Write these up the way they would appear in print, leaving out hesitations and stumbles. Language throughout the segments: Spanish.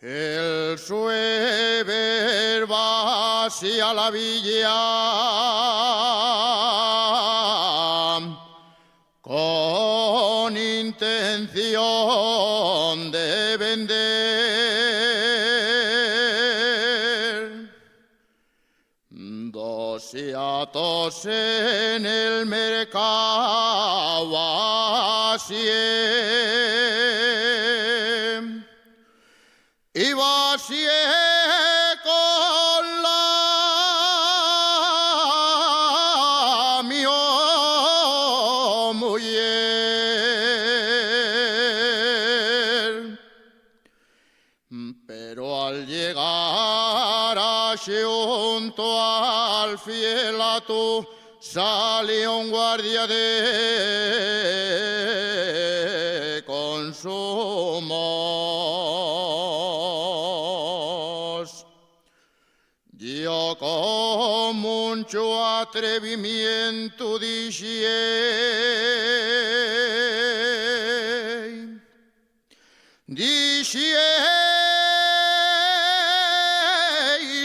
El suever va hacia la villa con intención de vender. Dos hiatos en el mercado así y vacié con la mi mujer. Pero al llegar a junto al fiel a tu salió un guardia de consumos. Yo con mucho atrevimiento dije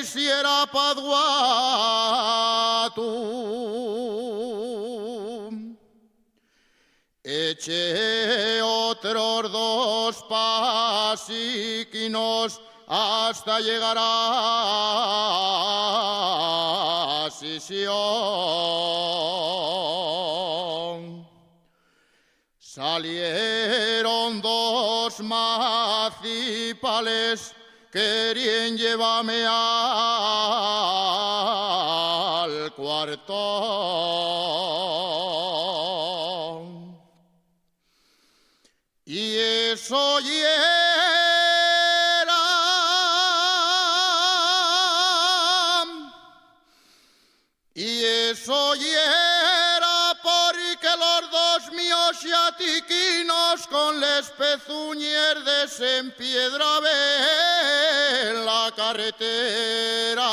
si era paduato, eché otros dos pasiquinos hasta llegar a Sisión. Salieron dos macipales, querían llevarme al cuarto. Y eso era porque los dos míos yatiquinos con les pezuñer desempiedraben la carretera.